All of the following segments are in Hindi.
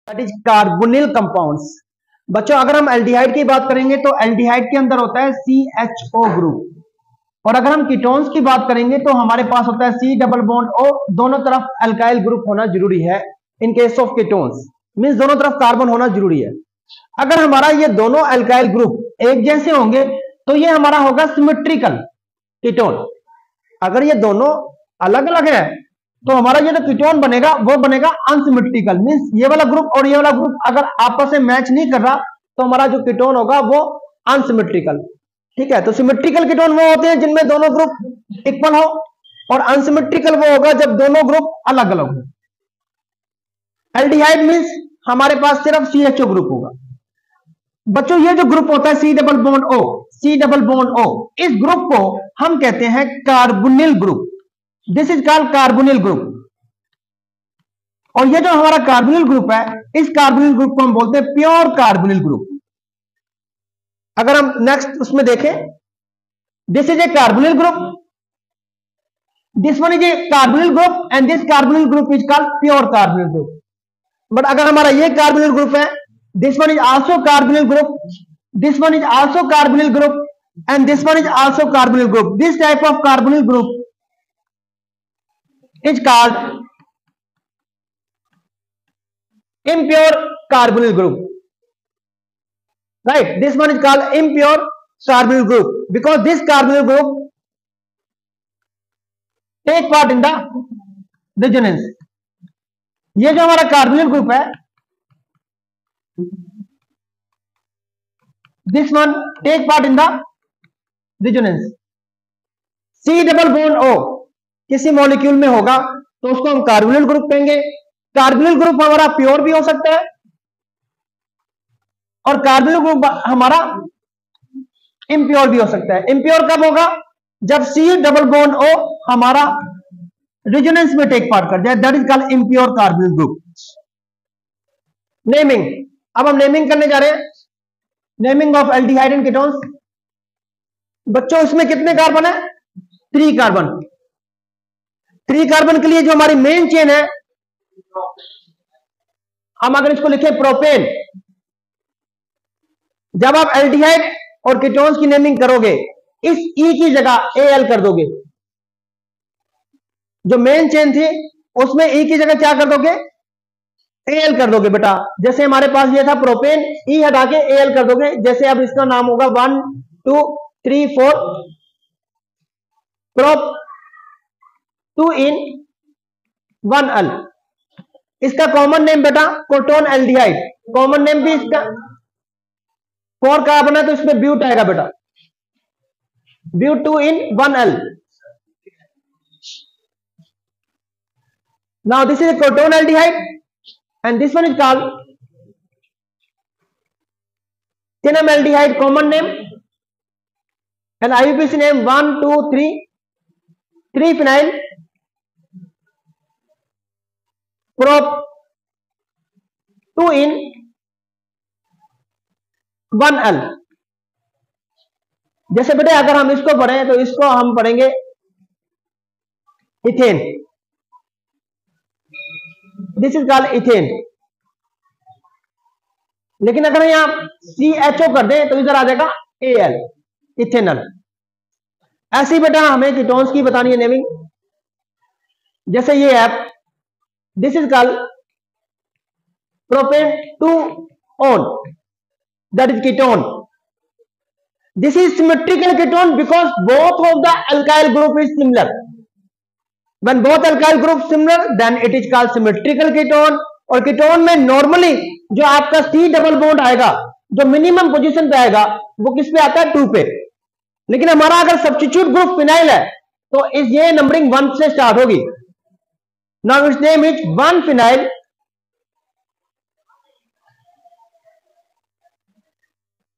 That is carbonyl compounds. बच्चों अगर हम एल्डिहाइड की बात करेंगे तो एल्डिहाइड के अंदर होता है CHO ग्रुप, और अगर हम कीटोन्स की बात करेंगे तो हमारे पास होता है C डबल बॉन्ड O, दोनों तरफ अल्काइल ग्रुप होना जरूरी है। In case of ketones means दोनों तरफ कार्बन होना जरूरी है। अगर हमारा ये दोनों अल्काइल ग्रुप एक जैसे होंगे तो ये हमारा होगा सिमेट्रिकल कीटोन। अगर ये दोनों अलग अलग है तो हमारा ये जो कीटोन बनेगा वो बनेगा अनसिमेट्रिकल, मींस ये वाला ग्रुप और ये वाला ग्रुप अगर आपस में मैच नहीं कर रहा तो हमारा जो कीटोन होगा वो अनसिमेट्रिकल। ठीक है, तो सिमेट्रिकल कीटोन वो होते हैं जिनमें दोनों ग्रुप इक्वल हो, और अनसिमेट्रिकल वो होगा जब दोनों ग्रुप अलग अलग हो। एल्डिहाइड मींस हमारे पास सिर्फ CHO ग्रुप होगा। बच्चों ये जो ग्रुप होता है C double bond O, C double bond O, इस ग्रुप को हम कहते हैं carbonyl group. This is called carbonyl group. और ये जो हमारा कार्बोनिल ग्रुप है, इस कार्बोनिल ग्रुप को हम बोलते हैं प्योर कार्बोनिल ग्रुप। अगर हम नेक्स्ट उसमें देखें, this is A carbonyl group, this one is a carbonyl group and this carbonyl group is called pure carbonyl group. But अगर हमारा ये कार्बोनिल ग्रुप है, this one is also carbonyl group, this one is also carbonyl group and this one is also carbonyl group. This type of carbonyl group is called impure carbonyl group, right? This one is called impure carbonyl group because this carbonyl group take part in the resonance। ये जो हमारा कार्बोनिल ग्रुप है, this one take part in the resonance। C double bond O किसी मॉलिक्यूल में होगा तो उसको हम कार्बोनिल ग्रुप कहेंगे। कार्बोनिल ग्रुप हमारा प्योर भी हो सकता है और कार्बोनिल ग्रुप हमारा इम्प्योर भी हो सकता है। इम्प्योर कब होगा? जब C डबल बॉन्ड O हमारा रेजोनेंस में टेक पार्ट कर जाए, that is called impure carbonyl group. Naming, अब हम नेमिंग करने जा रहे हैं, naming of aldehyde and ketones. बच्चों इसमें कितने कार्बन है? 3 कार्बन। 3 कार्बन के लिए जो हमारी मेन चेन है, हम अगर इसको लिखें प्रोपेन, जब आप एल्डिहाइड और कीटोन्स की नेमिंग करोगे इस E की जगह Al कर दोगे। जो मेन चेन थी उसमें E की जगह क्या कर दोगे? Al कर दोगे बेटा। जैसे हमारे पास ये था प्रोपेन, E हटा के Al कर दोगे। जैसे अब इसका नाम होगा 1 2 3 4 प्रोप 2 in 1 अल। इसका कॉमन नेम बेटा कोटोन एल्डिहाइड, कॉमन नेम भी इसका 4 कार्बन है तो इसमें ब्यूट आएगा बेटा, but 2 in 1 al. Now this is a crotonaldehyde and this one is called cinnamaldehyde, common name and IUPAC name 1 2 3 3 phenyl prop 2 in 1 al. जैसे बेटे अगर हम इसको पढ़ें तो इसको हम पढ़ेंगे ethane, this is called ethane. लेकिन अगर यहां CHO कर दें तो इधर आ जाएगा Al, इथेनल। ऐसी बेटा हमें कीटोन्स की बतानी है नेमिंग। जैसे ये है, this is called propane 2 on, that is ketone. This is symmetrical ketone because both of the alkyl group is similar. When both alkyl group similar, then it is called symmetrical ketone. और कीटोन में नॉर्मली जो आपका C डबल बॉन्ड आएगा, जो मिनिमम पोजीशन पे आएगा वो किस पे आता है? 2 पे। लेकिन हमारा अगर सब्स्टिट्यूट ग्रुप फिनाइल है तो इस ये नंबरिंग 1 से स्टार्ट होगी। Now it's name is 1 phenyl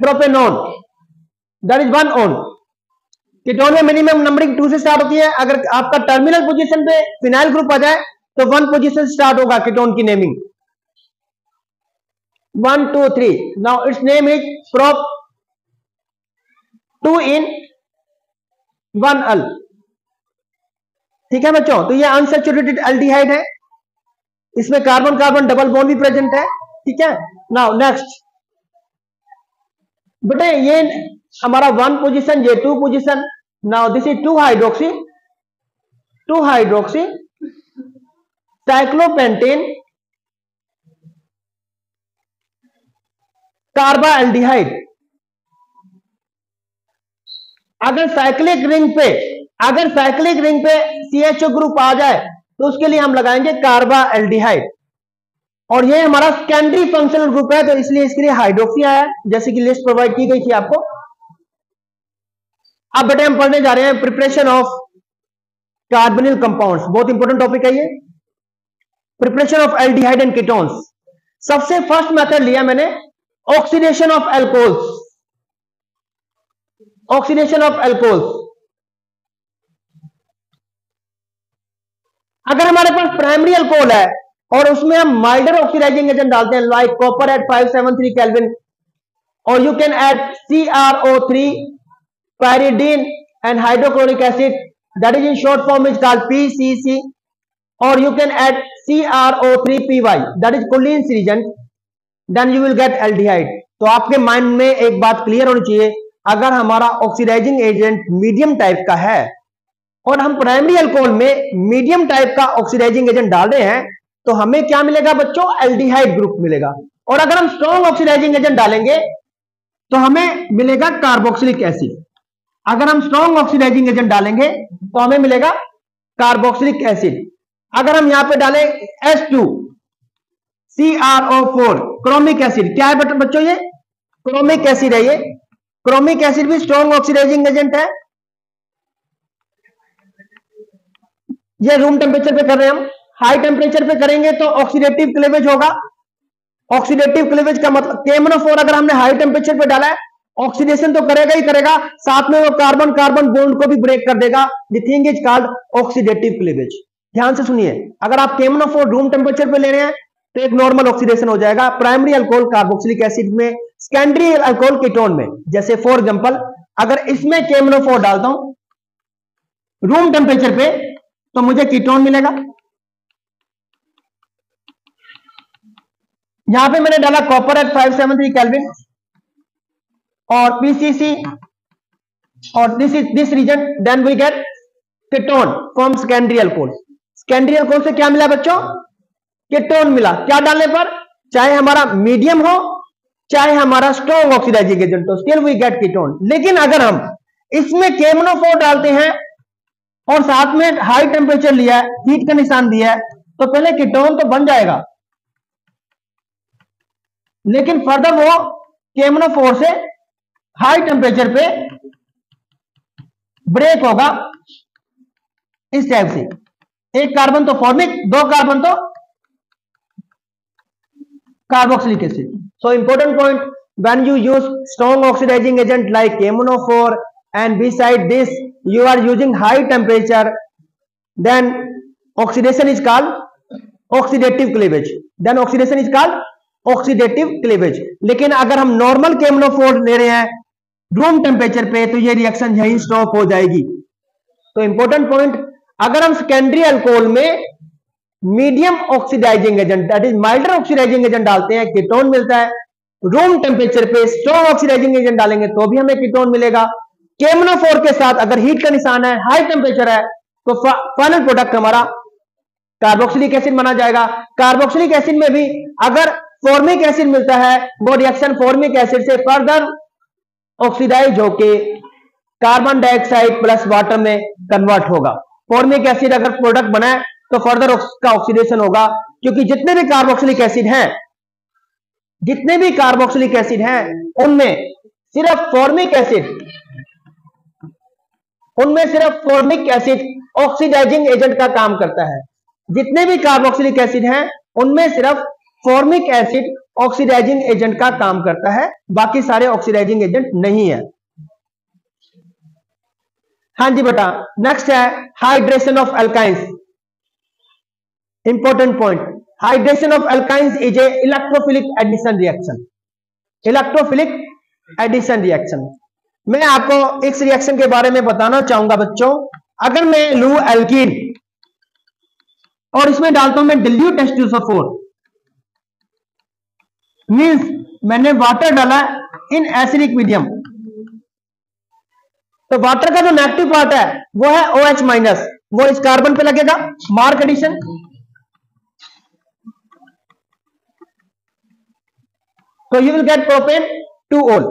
propanone, that is 1 on। Ketone में मिनिमम नंबरिंग 2 से स्टार्ट होती है। अगर आपका टर्मिनल पोजीशन पे फिनाइल ग्रुप आ जाए तो 1 पोजीशन स्टार्ट होगा कीटोन की naming, 1 2 3। Now it's name is prop 2 in 1 अल। ठीक है बच्चों, तो ये अनसैचुरेटेड एल्डिहाइड है, इसमें कार्बन कार्बन डबल बॉन्ड भी प्रेजेंट है ठीक है। नाउ नेक्स्ट बेटे, ये हमारा 1 पोजीशन, ये 2 position. Now this is 2 hydroxy cyclopentane carbaldehyde. अगर साइक्लिक रिंग पे CHO ग्रुप आ जाए तो उसके लिए हम लगाएंगे कार्बाल्डिहाइड। और ये हमारा सेकेंडरी फंक्शनल ग्रुप है, तो इसलिए इसके लिए हाइड्रोक्सी आया, जैसे कि लिस्ट प्रोवाइड की गई थी आपको। अब बेटे हम पढ़ने जा रहे हैं प्रिपरेशन ऑफ कार्बोनिल कंपाउंड्स। बहुत इंपॉर्टेंट टॉपिक है ये, preparation of aldehyde and ketones. सबसे फर्स्ट मेथड लिया मैंने oxidation of alcohols. Oxidation of alcohols, अगर हमारे पास प्राइमरी अल्कोहल है और उसमें हम माइल्डर ऑक्सीडाइजिंग एजेंट डालते हैं लाइक कॉपर एट 573 केल्विन, और you can add CrO3 pyridine and hydrochloric acid, that is in short form is called PCC, or you can add CrO3py, that is Collin's reagent, then you will get aldehyde। तो आपके माइंड में एक बात क्लियर होनी चाहिए, अगर हमारा ऑक्सीडाइजिंग एजेंट मीडियम टाइप का है और हम प्राइमरी अल्कोहल में मीडियम टाइप का ऑक्सीडाइजिंग एजेंट डाल रहे हैं तो हमें क्या मिलेगा बच्चों? एल्डिहाइड ग्रुप मिलेगा। और अगर हम स्ट्रॉन्ग ऑक्सीडाइजिंग एजेंट डालेंगे तो हमें मिलेगा कार्बोक्सिलिक एसिड। अगर हम स्ट्रॉन्ग ऑक्सीडाइजिंग एजेंट डालेंगे तो हमें मिलेगा कार्बोक्सिलिक एसिड। अगर हम यहां पे डालें H2CrO4 क्रोमिक एसिड, क्या है बच्चों? ये क्रोमिक एसिड है। ये क्रोमिक एसिड भी स्ट्रॉन्ग ऑक्सीडाइजिंग एजेंट है। ये रूम टेम्परेचर पे कर रहे हैं हम, हाई टेम्परेचर पे करेंगे तो ऑक्सीडेटिव क्लीवेज होगा। ऑक्सीडेटिव क्लीवेज का मतलब KMnO4 अगर हमने हाई टेम्परेचर पे डाला है ऑक्सीडेशन तो करेगा ही करेगा, साथ में वो कार्बन कार्बन बॉन्ड को भी ब्रेक कर देगा। The thing is called oxidative cleavage. ध्यान से सुनिए, अगर आप KMnO4 रूम टेम्परेचर पे ले रहे हैं तो एक नॉर्मल ऑक्सीडेशन हो जाएगा प्राइमरी अल्कोहल कार्बोक्सिलिक एसिड में, सेकेंडरी अल्कोहल कीटोन में। जैसे फॉर एग्जांपल अगर इसमें KMnO4 डालता हूं रूम टेम्परेचर पे तो मुझे कीटोन मिलेगा। यहां पे मैंने डाला कॉपर एट 573 केल्विन और PCC और this region, then we get ketone from secondary alcohol. Secondary alcohol से क्या मिला बच्चों? कीटोन मिला। क्या डालने पर? चाहे हमारा मीडियम हो चाहे हमारा स्ट्रॉन्ग ऑक्सीडाइजिंग एजेंट हो, स्टिल वी गेट कीटोन। लेकिन अगर हम इसमें KMnO4 डालते हैं और साथ में हाई टेम्परेचर लिया है, हीट का निशान दिया है, तो पहले कीटोन तो बन जाएगा लेकिन फर्दर वो KMnO4 से हाई टेम्परेचर पे ब्रेक होगा इस टाइप से। एक कार्बन तो फॉर्मिक, दो कार्बन तो carboxylic acid. So important point, when you use strong oxidising agent like KMnO4 and beside this you are using high temperature, then oxidation is called oxidative cleavage, then oxidation is called oxidative cleavage। लेकिन अगर हम नॉर्मल KMnO4 ले रहे हैं रूम टेम्परेचर पे तो ये रिएक्शन यहीं स्टॉप हो जाएगी। तो इंपॉर्टेंट पॉइंट, अगर हम सेकेंडरी अल्कोहल में medium oxidising agent that is milder oxidising agent डालते हैं कीटोन मिलता है। रूम टेम्परेचर पे स्ट्रॉन्ग ऑक्सीडाइजिंग एजेंट डालेंगे तो भी हमें कीटोन मिलेगा। KMnO4 के साथ अगर हीट का निशान है, हाई टेम्परेचर है, तो फाइनल प्रोडक्ट हमारा कार्बोक्सिलिक एसिड बना जाएगा। कार्बोक्सिलिक एसिड में भी अगर फॉर्मिक एसिड मिलता है वो रिएक्शन फॉर्मिक एसिड से फर्दर ऑक्सीडाइज होके कार्बन डाइऑक्साइड प्लस वाटर में कन्वर्ट होगा। फॉर्मिक एसिड अगर प्रोडक्ट बना है तो फर्दर उसका ऑक्सीडेशन होगा, क्योंकि जितने भी कार्बोक्सिलिक एसिड हैं उनमें सिर्फ फॉर्मिक एसिड ऑक्सीडाइजिंग एजेंट का काम करता है। जितने भी कार्बोक्सिलिक एसिड हैं उनमें सिर्फ फॉर्मिक एसिड ऑक्सीडाइजिंग एजेंट का काम करता है, बाकी सारे ऑक्सीडाइजिंग एजेंट नहीं है। हाँ जी बेटा, नेक्स्ट है hydration of alkynes. Important point, hydration of alkynes is a electrophilic addition reaction. Electrophilic addition reaction, मैं आपको इस रिएक्शन के बारे में बताना चाहूंगा बच्चों। अगर मैं लूं एल्कीन और इसमें डालता हूं मैं डिल्यूट H2SO4, मीन्स मैंने वाटर डाला इन एसिडिक मीडियम, तो वाटर का जो नेगेटिव पार्ट है वो है OH माइनस, वो इस कार्बन पे लगेगा, मार्क एडिशन। तो you will get propane 2 ol।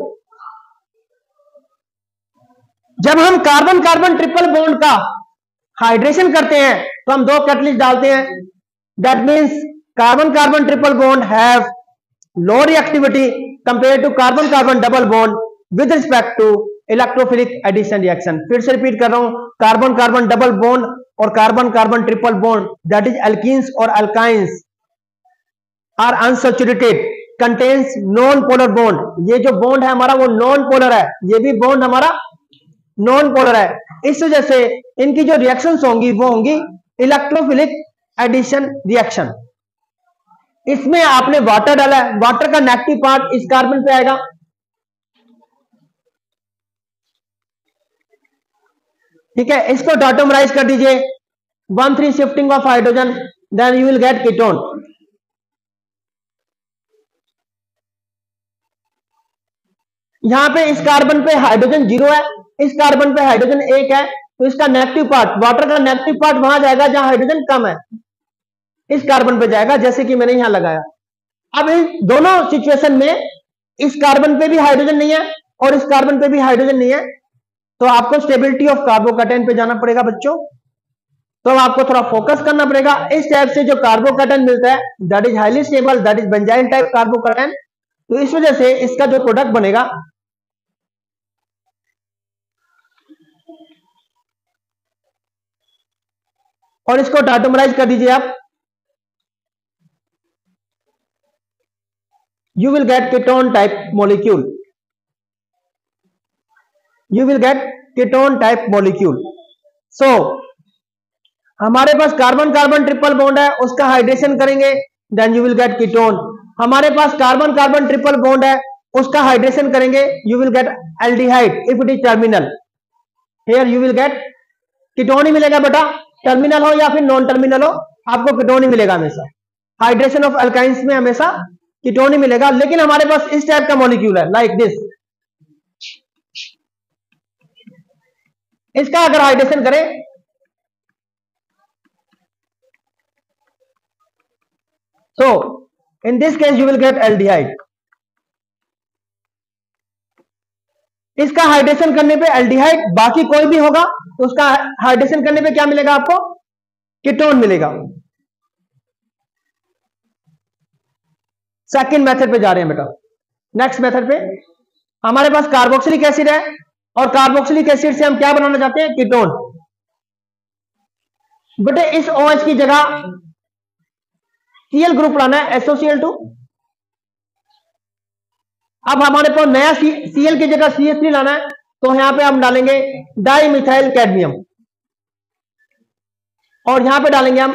जब हम कार्बन कार्बन ट्रिपल बॉन्ड का हाइड्रेशन करते हैं तो हम 2 कैटलिस्ट डालते हैं, that means carbon carbon triple bond have low reactivity compare to carbon carbon double bond with respect to electrophilic addition reaction. फिर से रिपीट कर रहा हूं, कार्बन कार्बन डबल बॉन्ड और carbon carbon triple bond that is alkenes और alkynes are unsaturated contains non polar bond. ये जो बॉन्ड है हमारा वो नॉन पोलर है, ये भी बॉन्ड हमारा नॉन पोलर है, इस वजह से इनकी जो रिएक्शंस होंगी वो होंगी इलेक्ट्रोफिलिक एडिशन रिएक्शन। इसमें आपने वाटर डाला है, वाटर का नेगेटिव पार्ट इस कार्बन पे आएगा, ठीक है। इसको डाटोमराइज कर दीजिए, 1,3 shifting of hydrogen, then you will get ketone. यहां पे इस कार्बन पे हाइड्रोजन 0 है, इस कार्बन पे हाइड्रोजन 1 है, तो इसका नेगेटिव पार्ट, वाटर का नेगेटिव पार्ट वहां जाएगा जहां हाइड्रोजन कम है, इस कार्बन पे जाएगा, जैसे कि मैंने यहां लगाया। अब इन दोनों सिचुएशन में इस कार्बन पे भी हाइड्रोजन नहीं है और इस कार्बन पे भी हाइड्रोजन नहीं है, तो आपको स्टेबिलिटी ऑफ कार्बोकैटायन पे जाना पड़ेगा बच्चों। तो आपको थोड़ा फोकस करना पड़ेगा। इस टाइप से जो कार्बोकैटायन मिलता है that is highly stable, that is benzyl type carbocation. तो इस वजह से इसका जो प्रोडक्ट बनेगा और इसको डाटोमराइज कर दीजिए आप, you will get ketone type molecule, you will get ketone type molecule। so हमारे पास कार्बन कार्बन ट्रिपल बॉन्ड है, उसका हाइड्रेशन करेंगे then you will get ketone. हमारे पास कार्बन कार्बन ट्रिपल बॉन्ड है, उसका हाइड्रेशन करेंगे you will get aldehyde if it is terminal, here you will get ketone ही मिलेगा बेटा, टर्मिनल हो या फिर नॉन टर्मिनल हो आपको कीटोन ही मिलेगा हमेशा। हाइड्रेशन ऑफ अल्काइंस में हमेशा कीटोन ही मिलेगा, लेकिन हमारे पास इस टाइप का मॉलिक्यूल है लाइक दिस, इसका अगर हाइड्रेशन करें so in this case you will get aldehyde। इसका हाइड्रेशन करने पे एल्डिहाइड, बाकी कोई भी होगा तो उसका हाइड्रेशन करने पे क्या मिलेगा आपको, कीटोन मिलेगा। सेकंड मेथड पे जा रहे हैं बेटा, नेक्स्ट मेथड पे हमारे पास कार्बोक्सिलिक एसिड है और कार्बोक्सिलिक एसिड से हम क्या बनाना चाहते हैं, कीटोन। बेटे इस OH की जगह Cl ग्रुप लाना है, SOCl2। अब हमारे पास नया Cl की जगह CH3 लाना है, तो यहां पे हम डालेंगे डाई मिथाइल कैडमियम और यहां पे डालेंगे हम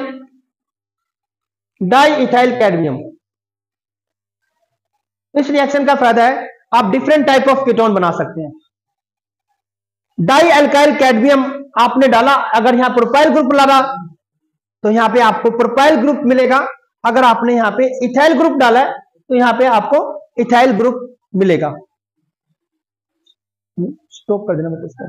डाई इथाइल कैडमियम। इस रिएक्शन का फायदा है आप डिफरेंट टाइप ऑफ कीटोन बना सकते हैं। डाई अल्काइल कैडमियम आपने डाला, अगर यहां प्रोपाइल ग्रुप डाला तो यहां पे आपको प्रोपाइल ग्रुप मिलेगा, अगर आपने यहां पे इथाइल ग्रुप डाला है तो यहां पे आपको इथाइल ग्रुप मिलेगा। स्टॉप कर देना मतलब इसका।